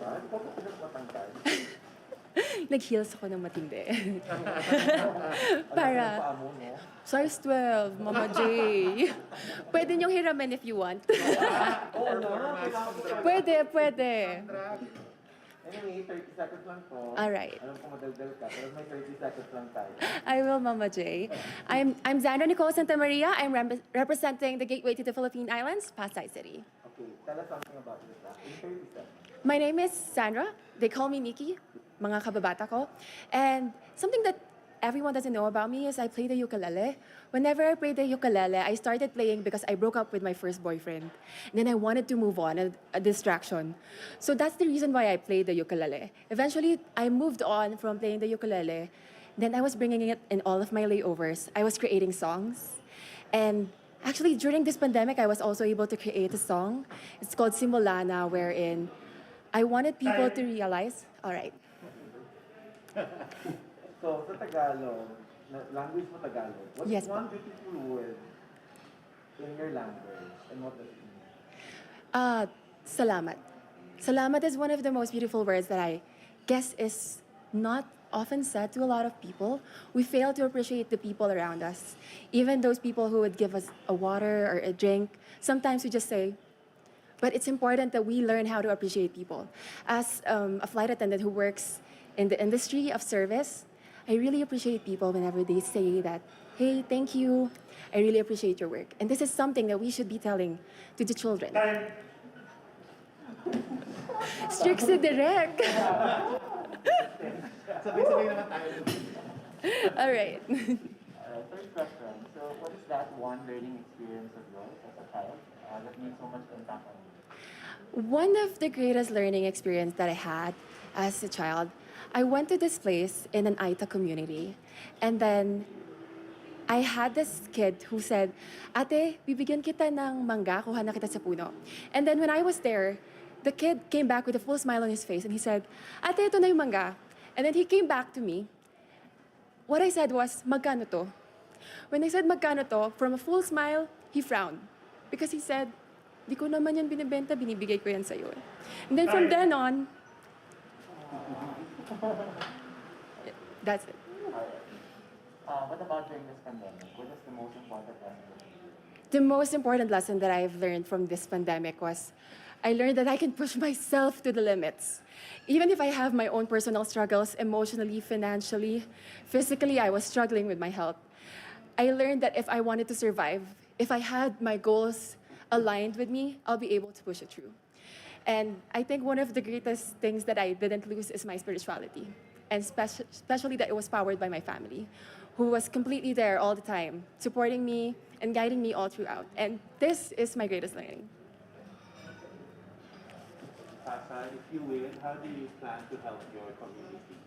ka? Hindi ka ba pinagpatangkad? Nag-heels ako ng matindi. Para... Para, paa mo, no? size 12, Mama J. Pwede niyong hiramin if you want. Oo na, kailangan ko talaga. Pwede. Anyway, 30 seconds lang po. Alright. Alam ko madaldal ka, pero may 30 seconds lang tayo. I will, Mama J. I'm Zandra Nicole Santa Maria. I'm representing the gateway to the Philippine Islands, Pasay City. Okay, tell us something about yourself in 30 seconds. My name is Sandra. They call me Nikki, mga kababata ko. And something that everyone doesn't know about me is I play the ukulele. Whenever I play the ukulele, I started playing because I broke up with my first boyfriend. And then I wanted to move on, a distraction. So that's the reason why I played the ukulele. Eventually, I moved on from playing the ukulele. Then I was bringing it in all of my layovers. I was creating songs. And actually, during this pandemic, I was also able to create a song. It's called Simulana, wherein I wanted people to realize, all right. So, sa Tagalog, language mo Tagalog, what's Yes, one beautiful word in your language and what does it mean? Salamat. Salamat is one of the most beautiful words that I guess is not often said to a lot of people. We fail to appreciate the people around us. Even those people who would give us a water or a drink, sometimes we just say, but it's important that we learn how to appreciate people. As a flight attendant who works in the industry of service, I really appreciate people whenever they say that, hey, thank you, I really appreciate your work. And this is something that we should be telling to the children. Strict si Direk. Sabay-sabay naman tayo. All right. Third question. So, what is that one learning experience of yours as a child that made so much impact on you? One of the greatest learning experience that I had as a child, I went to this place in an Aita community. And then I had this kid who said, Ate, bibigyan kita ng mangga, kuha na kita sa puno. And then when I was there, the kid came back with a full smile on his face and he said, Ate, ito na yung mangga. And then he came back to me. What I said was, magkano to? When I said magkano to, from a full smile, he frowned. Because he said, di ko naman yan binibenta, binibigay ko yan sa'yo. And then from then on, that's it. What about during this pandemic? What is the most important lesson? The most important lesson that I've learned from this pandemic was I learned that I can push myself to the limits. Even if I have my own personal struggles, emotionally, financially, physically, I was struggling with my health. I learned that if I wanted to survive, if I had my goals aligned with me, I'll be able to push it through. And I think one of the greatest things that I didn't lose is my spirituality. And especially that it was powered by my family, who was completely there all the time, supporting me and guiding me all throughout. And this is my greatest learning. Sasa, if you win, how do you plan to help your community?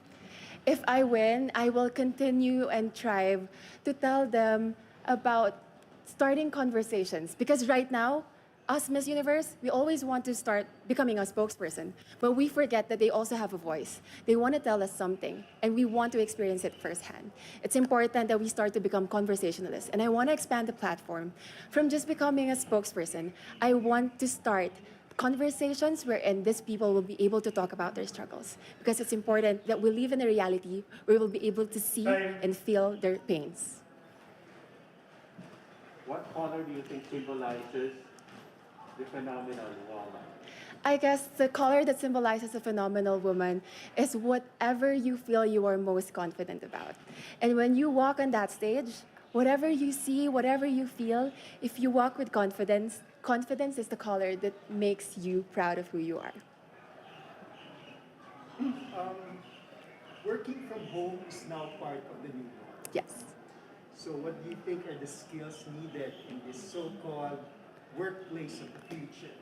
If I win, I will continue and strive to tell them about starting conversations. Because right now, us Miss Universe, we always want to start becoming a spokesperson, but we forget that they also have a voice. They want to tell us something, and we want to experience it firsthand. It's important that we start to become conversationalists, and I want to expand the platform from just becoming a spokesperson. I want to start conversations wherein these people will be able to talk about their struggles, because it's important that we live in a reality where we'll be able to see and feel their pains. What color do you think symbolizes the phenomenal woman? I guess the color that symbolizes a phenomenal woman is whatever you feel you are most confident about. And when you walk on that stage, whatever you see, whatever you feel, if you walk with confidence, confidence is the color that makes you proud of who you are. Working from home is now part of the new norm. Yes. So what do you think are the skills needed in this so-called workplace of the future?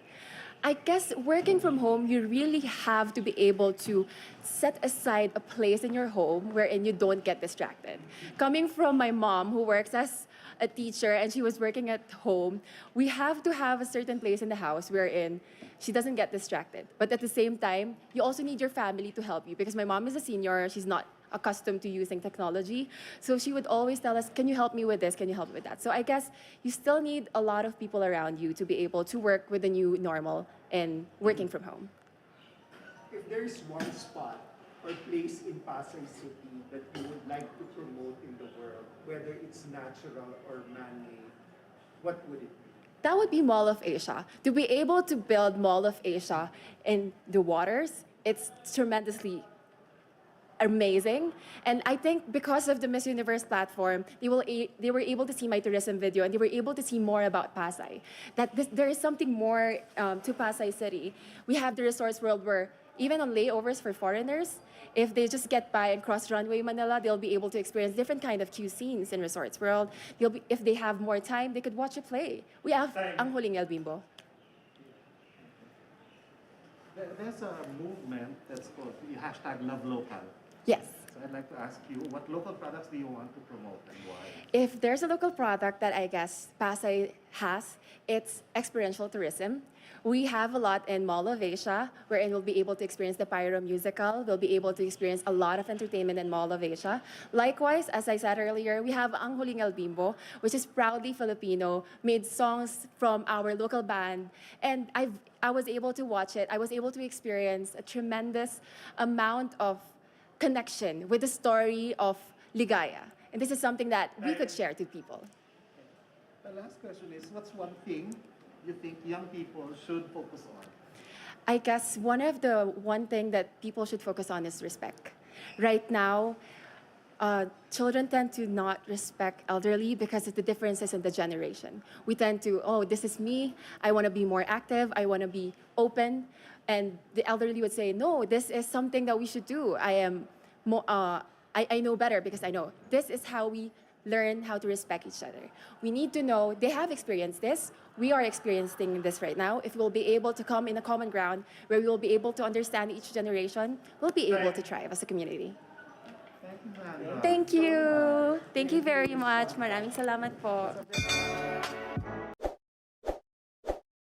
I guess working from home, you really have to be able to set aside a place in your home wherein you don't get distracted. Coming from my mom, who works as a teacher and she was working at home, we have to have a certain place in the house wherein she doesn't get distracted. But at the same time, you also need your family to help you because my mom is a senior, she's not accustomed to using technology. So she would always tell us, can you help me with this? Can you help me with that? So I guess you still need a lot of people around you to be able to work with the new normal and working from home. If if there's one spot or place in Pasay City that you would like to promote in the world, whether it's natural or man-made, what would it be? That would be Mall of Asia. To be able to build Mall of Asia in the waters, it's tremendously amazing. And I think because of the Miss Universe platform, they were able to see my tourism video and they were able to see more about Pasay. There is something more to Pasay City. We have the Resorts World where even on layovers for foreigners, if they just get by and cross runway Manila, they'll be able to experience different kind of cuisines in Resorts World. If they have more time, they could watch a play. We have Ang Huling El Bimbo. There's a movement that's called the hashtag Love Local. Yes. So I'd like to ask you, what local products do you want to promote and why? If there's a local product that I guess Pasay has, it's experiential tourism. We have a lot in Mall of Asia, wherein we'll be able to experience the Pyro musical. We'll be able to experience a lot of entertainment in Mall of Asia. Likewise, as I said earlier, we have Ang Huling El Bimbo, which is proudly Filipino, made songs from our local band. And I was able to watch it. I was able to experience a tremendous amount of connection with the story of Ligaya. And this is something that we could share to people. The last question is, what's one thing you think young people should focus on? I guess one thing that people should focus on is respect. Right now, children tend to not respect elderly because of the differences in the generation. We tend to, oh, this is me, I want to be more active, I want to be open. And the elderly would say, no, this is something that we should do. I know better because I know. This is how we learn how to respect each other. We need to know they have experienced this. We are experiencing this right now. If we'll be able to come in a common ground where we will be able to understand each generation, we'll be able to thrive as a community. Thank you, Zandra. Thank you. Thank you very much. Maraming salamat po.